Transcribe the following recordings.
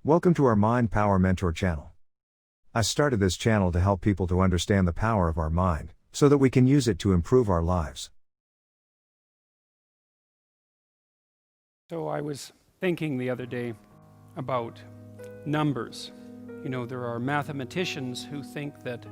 Welcome to our Mind Power Mentor channel. I started this channel to help people to understand the power of our mind, so that we can use it to improve our lives. So I was thinking the other day about numbers. You know, there are mathematicians who think that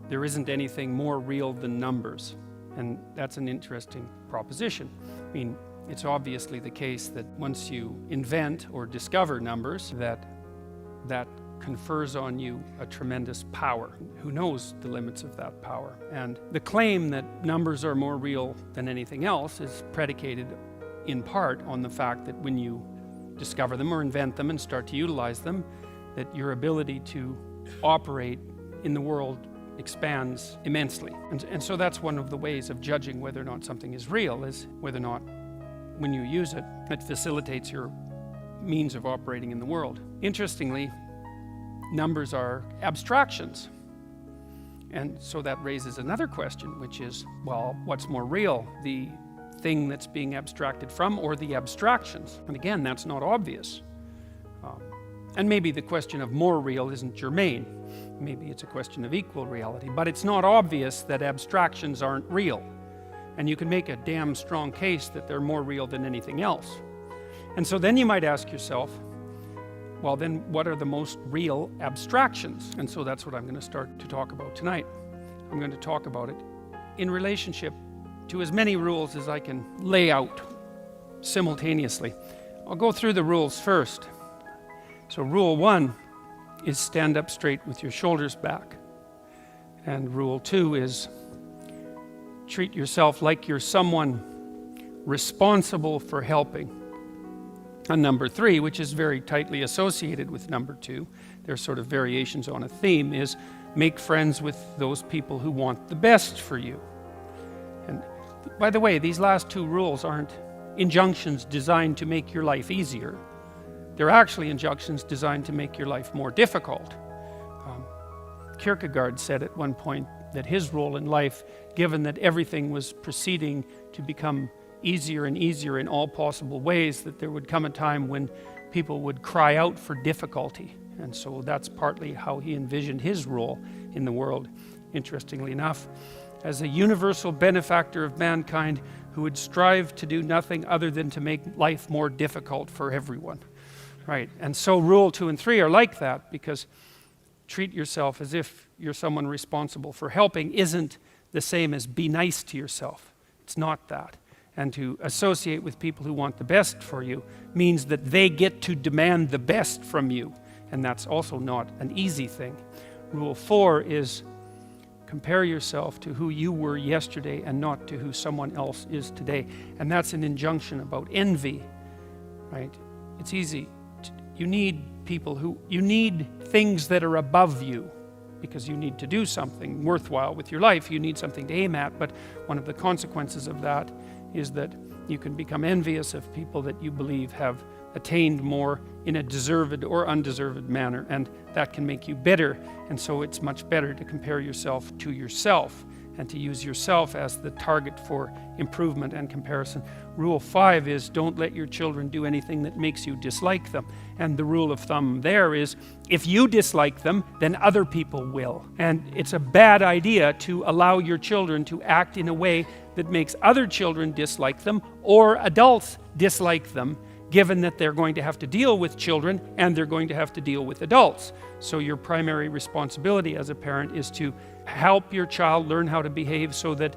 there isn't anything more real than numbers. And that's an interesting proposition. I mean, it's obviously the case that once you invent or discover numbers, that confers on you a tremendous power. Who knows the limits of that power? And the claim that numbers are more real than anything else is predicated in part on the fact that when you discover them or invent them and start to utilize them, that your ability to operate in the world expands immensely. And so that's one of the ways of judging whether or not something is real, is whether or not when you use it, it facilitates your means of operating in the world. Interestingly, numbers are abstractions. And so that raises another question, which is, well, what's more real? The thing that's being abstracted from or the abstractions? And again, that's not obvious. And maybe the question of more real isn't germane. Maybe it's a question of equal reality. But it's not obvious that abstractions aren't real. And you can make a damn strong case that they're more real than anything else. And so then you might ask yourself, well then what are the most real abstractions? And so that's what I'm going to start to talk about tonight. I'm going to talk about it in relationship to as many rules as I can lay out simultaneously. I'll go through the rules first. So rule 1 is stand up straight with your shoulders back. And rule 2 is treat yourself like you're someone responsible for helping. And number 3, which is very tightly associated with number 2, they're sort of variations on a theme, is make friends with those people who want the best for you. And by the way, these last 2 rules aren't injunctions designed to make your life easier. They're actually injunctions designed to make your life more difficult. Kierkegaard said at one point that his role in life, given that everything was proceeding to become easier and easier in all possible ways, that there would come a time when people would cry out for difficulty. And so that's partly how he envisioned his role in the world, interestingly enough, as a universal benefactor of mankind who would strive to do nothing other than to make life more difficult for everyone. Right, and so rule 2 and 3 are like that, because treat yourself as if you're someone responsible for helping isn't the same as be nice to yourself. It's not that. And to associate with people who want the best for you means that they get to demand the best from you. And that's also not an easy thing. Rule 4 is compare yourself to who you were yesterday and not to who someone else is today. And that's an injunction about envy, right? It's easy. You need people you need things that are above you, because you need to do something worthwhile with your life. You need something to aim at, but one of the consequences of that is that you can become envious of people that you believe have attained more in a deserved or undeserved manner, and that can make you bitter. And so it's much better to compare yourself to yourself and to use yourself as the target for improvement and comparison. Rule 5 is don't let your children do anything that makes you dislike them. And the rule of thumb there is if you dislike them, then other people will. And it's a bad idea to allow your children to act in a way that makes other children dislike them or adults dislike them, given that they're going to have to deal with children and they're going to have to deal with adults. So your primary responsibility as a parent is to help your child learn how to behave so that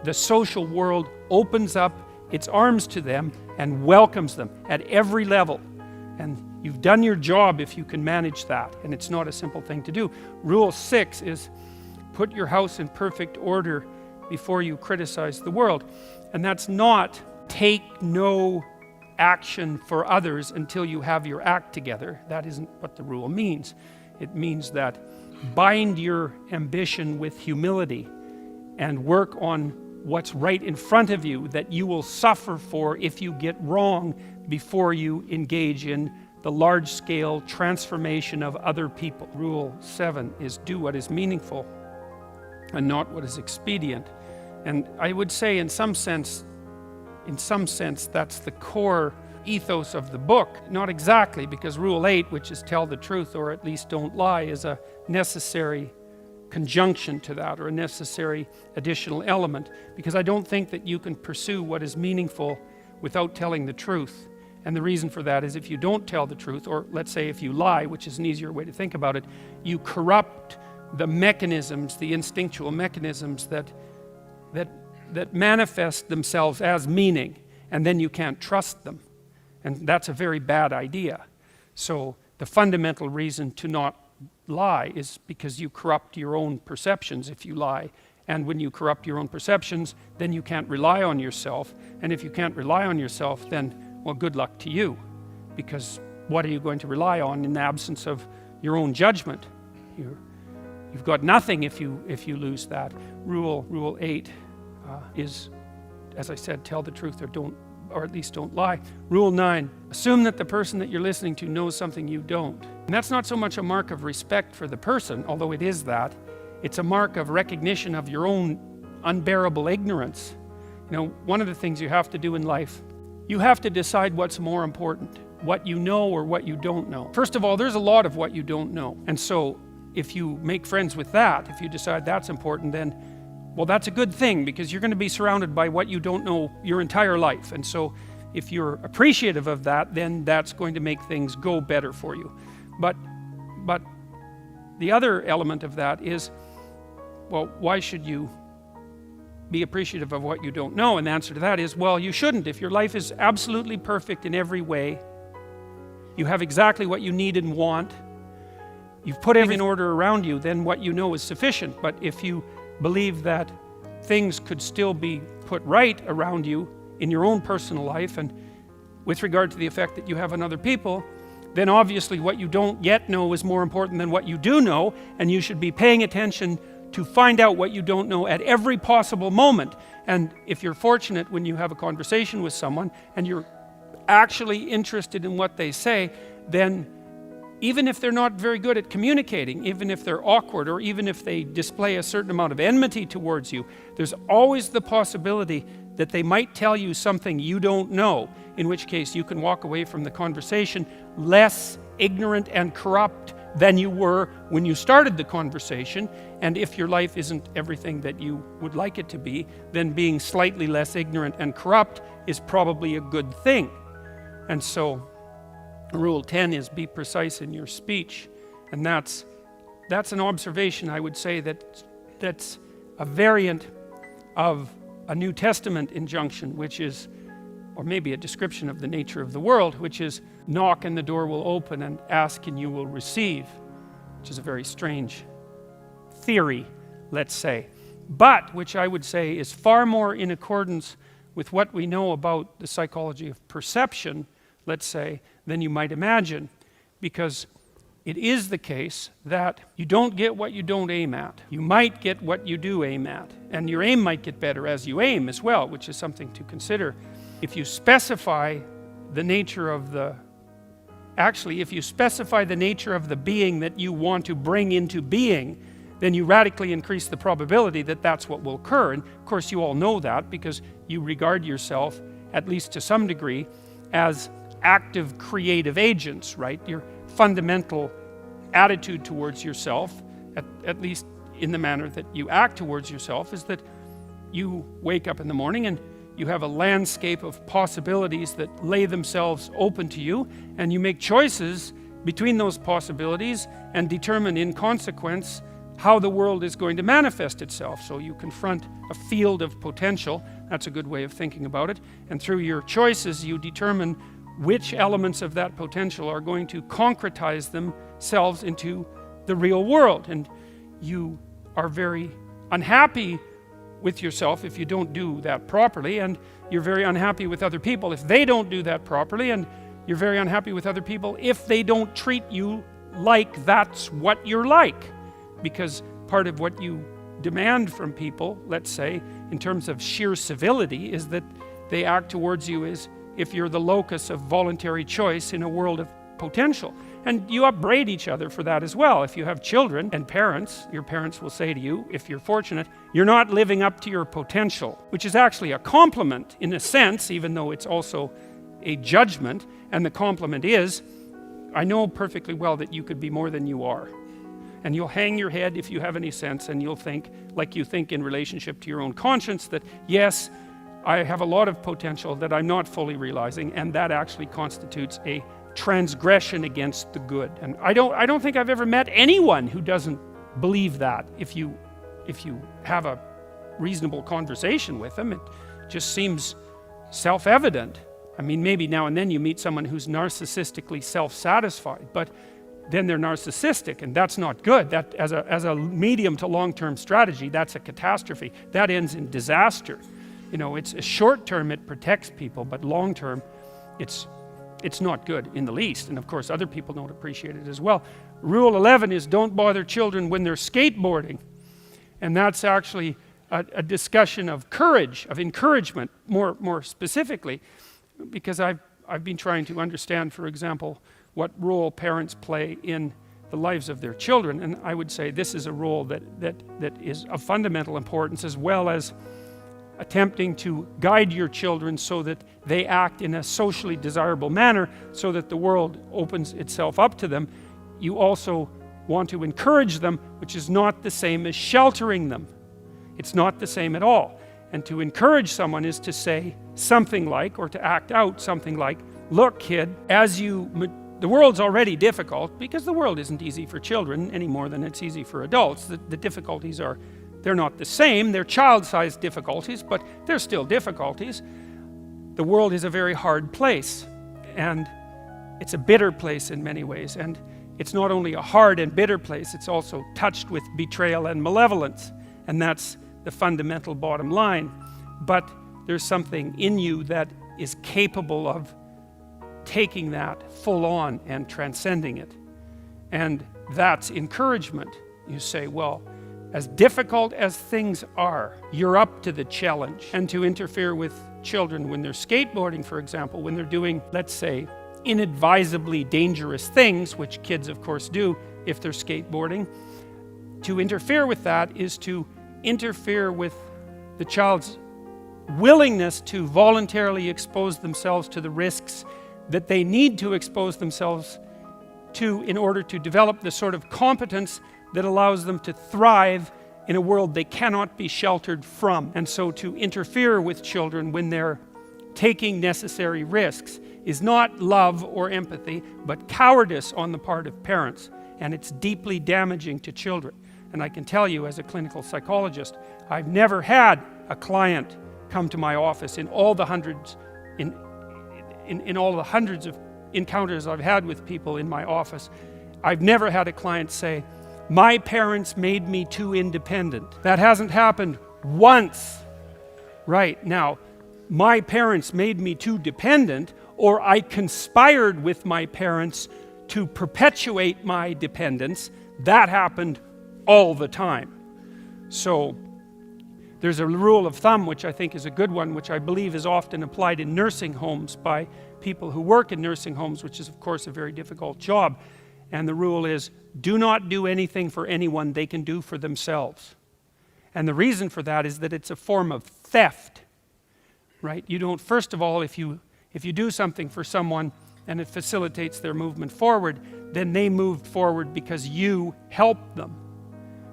the social world opens up its arms to them and welcomes them at every level. And you've done your job if you can manage that, and it's not a simple thing to do. Rule 6 is put your house in perfect order before you criticize the world. And that's not take no action for others until you have your act together. That isn't what the rule means. It means that bind your ambition with humility and work on what's right in front of you that you will suffer for if you get wrong before you engage in the large-scale transformation of other people. Rule 7 is do what is meaningful and not what is expedient. And I would say in some sense that's the core ethos of the book. Not exactly, because Rule 8, which is tell the truth or at least don't lie, is a necessary conjunction to that, or a necessary additional element, because I don't think that you can pursue what is meaningful without telling the truth. And the reason for that is if you don't tell the truth, or let's say if you lie, which is an easier way to think about it, you corrupt the mechanisms, the instinctual mechanisms that manifest themselves as meaning, and then you can't trust them. And that's a very bad idea. So the fundamental reason to not lie is because you corrupt your own perceptions if you lie. And when you corrupt your own perceptions, then you can't rely on yourself. And if you can't rely on yourself, then, well, good luck to you. Because what are you going to rely on in the absence of your own judgment? You've got nothing if you lose that. Rule 8 is, as I said, tell the truth or at least don't lie. Rule 9, assume that the person that you're listening to knows something you don't. And that's not so much a mark of respect for the person, although it is that. It's a mark of recognition of your own unbearable ignorance. You know, one of the things you have to do in life, you have to decide what's more important, what you know or what you don't know. First of all, there's a lot of what you don't know. And so if you make friends with that, if you decide that's important, then, well, that's a good thing, because you're going to be surrounded by what you don't know your entire life. And so if you're appreciative of that, then that's going to make things go better for you. But the other element of that is, well, why should you be appreciative of what you don't know? And the answer to that is, well, you shouldn't. If your life is absolutely perfect in every way, you have exactly what you need and want, you've put everything in order around you, then what you know is sufficient. But if you believe that things could still be put right around you in your own personal life, and with regard to the effect that you have on other people, then obviously what you don't yet know is more important than what you do know, and you should be paying attention to find out what you don't know at every possible moment. And if you're fortunate when you have a conversation with someone and you're actually interested in what they say, then even if they're not very good at communicating, even if they're awkward, or even if they display a certain amount of enmity towards you, there's always the possibility that they might tell you something you don't know, in which case you can walk away from the conversation less ignorant and corrupt than you were when you started the conversation. And if your life isn't everything that you would like it to be, then being slightly less ignorant and corrupt is probably a good thing. And so Rule 10 is be precise in your speech. And that's an observation, I would say, that's a variant of a New Testament injunction, which is, or maybe a description of the nature of the world, which is knock and the door will open, and ask and you will receive, which is a very strange theory, let's say, but which I would say is far more in accordance with what we know about the psychology of perception, let's say, than you might imagine, because it is the case that you don't get what you don't aim at. You might get what you do aim at, and your aim might get better as you aim as well, which is something to consider. If you specify the nature of the being that you want to bring into being, then you radically increase the probability that that's what will occur. And of course you all know that, because you regard yourself, at least to some degree, as active creative agents, right? Your fundamental attitude towards yourself, at least in the manner that you act towards yourself, is that you wake up in the morning and you have a landscape of possibilities that lay themselves open to you, and you make choices between those possibilities and determine in consequence how the world is going to manifest itself. So you confront a field of potential. That's a good way of thinking about it. And through your choices, you determine which elements of that potential are going to concretize themselves into the real world. And you are very unhappy with yourself if you don't do that properly, and you're very unhappy with other people if they don't do that properly, and you're very unhappy with other people if they don't treat you like that's what you're like. Because part of what you demand from people, let's say, in terms of sheer civility, is that they act towards you as if you're the locus of voluntary choice in a world of potential. And you upbraid each other for that as well. If you have children and parents, your parents will say to you, if you're fortunate, you're not living up to your potential, which is actually a compliment in a sense, even though it's also a judgment, and the compliment is, I know perfectly well that you could be more than you are. And you'll hang your head if you have any sense, and you'll think, like you think in relationship to your own conscience, that yes, I have a lot of potential that I'm not fully realizing, and that actually constitutes a transgression against the good. And I don't think I've ever met anyone who doesn't believe that. If you have a reasonable conversation with them, it just seems self-evident. I mean, maybe now and then you meet someone who's narcissistically self-satisfied, but then they're narcissistic, and that's not good. That as a medium to long-term strategy, that's a catastrophe. That ends in disaster. You know, it's a short term, it protects people, but long term, it's not good in the least. And of course, other people don't appreciate it as well. Rule 11 is don't bother children when they're skateboarding. And that's actually a discussion of courage, of encouragement, more specifically, because I've been trying to understand, for example, what role parents play in the lives of their children. And I would say this is a role that is of fundamental importance, as well as attempting to guide your children so that they act in a socially desirable manner, so that the world opens itself up to them. You also want to encourage them, which is not the same as sheltering them. It's not the same at all. And to encourage someone is to say something like, or to act out something like, look, kid, the world's already difficult, because the world isn't easy for children any more than it's easy for adults. The difficulties they're not the same. They're child-sized difficulties, but they're still difficulties. The world is a very hard place, and it's a bitter place in many ways. And it's not only a hard and bitter place, it's also touched with betrayal and malevolence. And that's the fundamental bottom line. But there's something in you that is capable of taking that full on and transcending it. And that's encouragement. You say, well, as difficult as things are, you're up to the challenge. And to interfere with children when they're skateboarding, for example, when they're doing, let's say, inadvisably dangerous things, which kids of course do if they're skateboarding, to interfere with that is to interfere with the child's willingness to voluntarily expose themselves to the risks that they need to expose themselves to in order to develop the sort of competence that allows them to thrive in a world they cannot be sheltered from. And so to interfere with children when they're taking necessary risks is not love or empathy, but cowardice on the part of parents. And it's deeply damaging to children. And I can tell you, as a clinical psychologist, I've never had a client come to my office in all the hundreds of encounters I've had with people in my office. I've never had a client say, my parents made me too independent. That hasn't happened once. Right, now, my parents made me too dependent, or I conspired with my parents to perpetuate my dependence. That happened all the time. So there's a rule of thumb, which I think is a good one, which I believe is often applied in nursing homes by people who work in nursing homes, which is of course a very difficult job. And the rule is, do not do anything for anyone they can do for themselves. And the reason for that is that it's a form of theft, right? You don't, first of all, if you do something for someone and it facilitates their movement forward, then they moved forward because you helped them,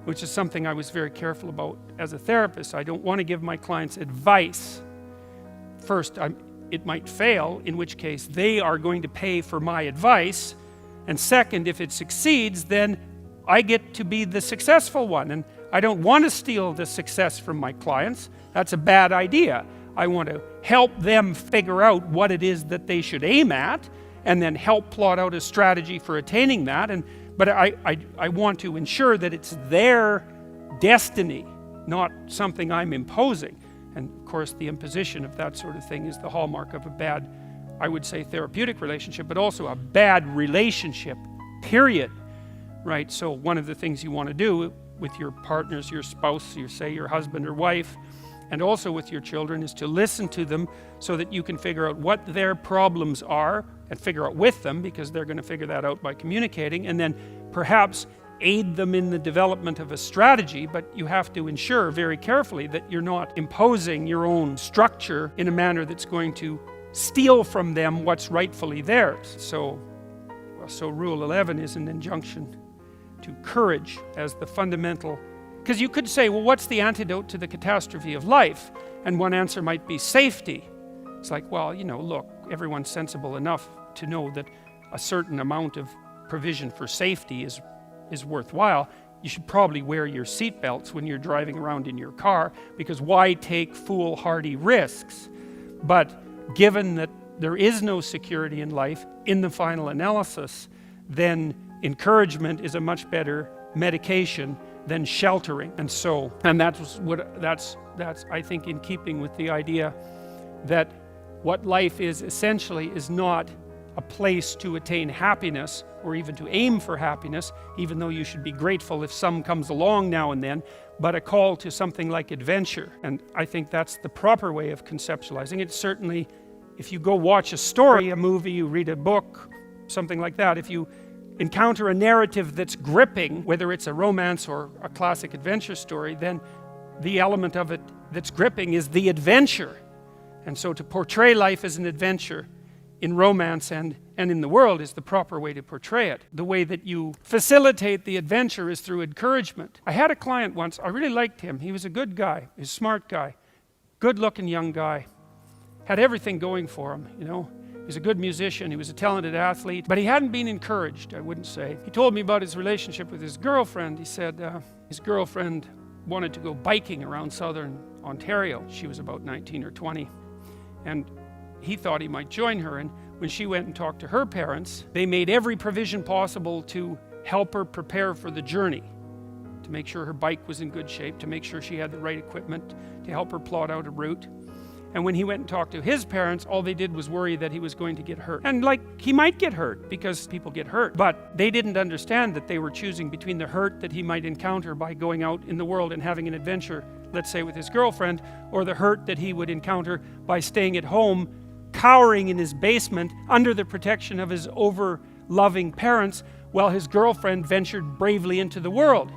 which is something I was very careful about as a therapist. I don't want to give my clients advice. First, it might fail, in which case they are going to pay for my advice. And second, if it succeeds, then I get to be the successful one. And I don't want to steal the success from my clients. That's a bad idea. I want to help them figure out what it is that they should aim at, and then help plot out a strategy for attaining that. But I want to ensure that it's their destiny, not something I'm imposing. And of course, the imposition of that sort of thing is the hallmark of a bad, I would say, therapeutic relationship, but also a bad relationship, period. Right? So one of the things you want to do with your partners, your spouse, your husband or wife, and also with your children, is to listen to them so that you can figure out what their problems are and figure out with them, because they're going to figure that out by communicating, and then perhaps aid them in the development of a strategy. But you have to ensure very carefully that you're not imposing your own structure in a manner that's going to steal from them what's rightfully theirs. So Rule 11 is an injunction to courage as the fundamental. Because you could say, well, what's the antidote to the catastrophe of life? And one answer might be safety. It's like, well, look, everyone's sensible enough to know that a certain amount of provision for safety is worthwhile. You should probably wear your seatbelts when you're driving around in your car, because why take foolhardy risks? But given that there is no security in life, in the final analysis, then encouragement is a much better medication than sheltering. And that's I think in keeping with the idea that what life is essentially is not a place to attain happiness or even to aim for happiness, even though you should be grateful if some comes along now and then, but a call to something like adventure. And I think that's the proper way of conceptualizing it. Certainly, if you go watch a story, a movie, you read a book, something like that, if you encounter a narrative that's gripping, whether it's a romance or a classic adventure story, then the element of it that's gripping is the adventure. And so to portray life as an adventure in romance and in the world is the proper way to portray it. The way that you facilitate the adventure is through encouragement. I had a client once, I really liked him. He was a good guy, he was a smart guy, good-looking young guy, had everything going for him, He was a good musician, he was a talented athlete, but he hadn't been encouraged, I wouldn't say. He told me about his relationship with his girlfriend. He said his girlfriend wanted to go biking around southern Ontario. She was about 19 or 20. And he thought he might join her, and when she went and talked to her parents, they made every provision possible to help her prepare for the journey, to make sure her bike was in good shape, to make sure she had the right equipment, to help her plot out a route. And when he went and talked to his parents, all they did was worry that he was going to get hurt. And he might get hurt, because people get hurt, but they didn't understand that they were choosing between the hurt that he might encounter by going out in the world and having an adventure, let's say with his girlfriend, or the hurt that he would encounter by staying at home, cowering in his basement under the protection of his over-loving parents, while his girlfriend ventured bravely into the world.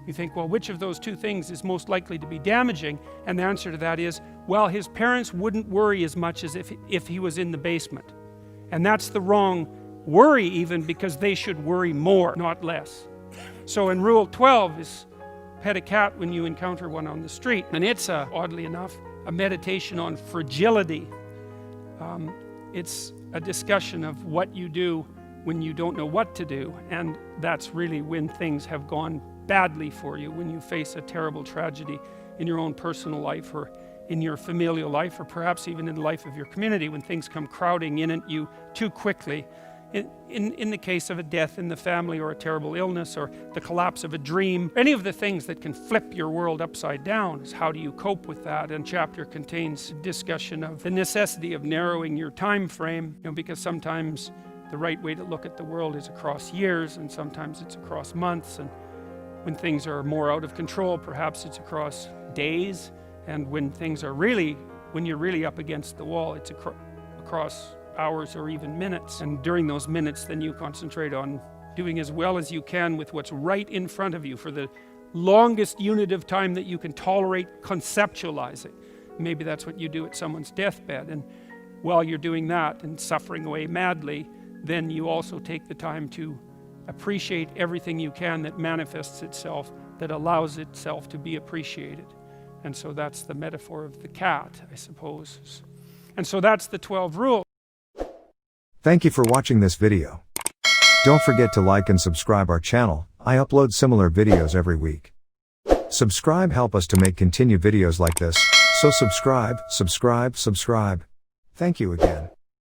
You think, well, which of those two things is most likely to be damaging? And the answer to that is, well, his parents wouldn't worry as much as if he was in the basement. And that's the wrong worry even, because they should worry more, not less. So in Rule 12 is pet a cat when you encounter one on the street. And it's, oddly enough, a meditation on fragility. It's a discussion of what you do when you don't know what to do. And that's really when things have gone badly for you, when you face a terrible tragedy in your own personal life or in your familial life, or perhaps even in the life of your community, when things come crowding in at you too quickly. In the case of a death in the family, or a terrible illness, or the collapse of a dream, any of the things that can flip your world upside down, is how do you cope with that? And chapter contains a discussion of the necessity of narrowing your time frame, because sometimes the right way to look at the world is across years, and sometimes it's across months, and when things are more out of control, perhaps it's across days, and when you're really up against the wall, it's across hours or even minutes. And during those minutes, then you concentrate on doing as well as you can with what's right in front of you for the longest unit of time that you can tolerate conceptualizing. Maybe that's what you do at someone's deathbed, and while you're doing that and suffering away madly, then you also take the time to appreciate everything you can that manifests itself, that allows itself to be appreciated. And so that's the metaphor of the cat, I suppose. And so that's the 12 rules. Thank you for watching this video. Don't forget to like and subscribe our channel. I upload similar videos every week. Subscribe help us to make continued videos like this, so subscribe. Thank you again.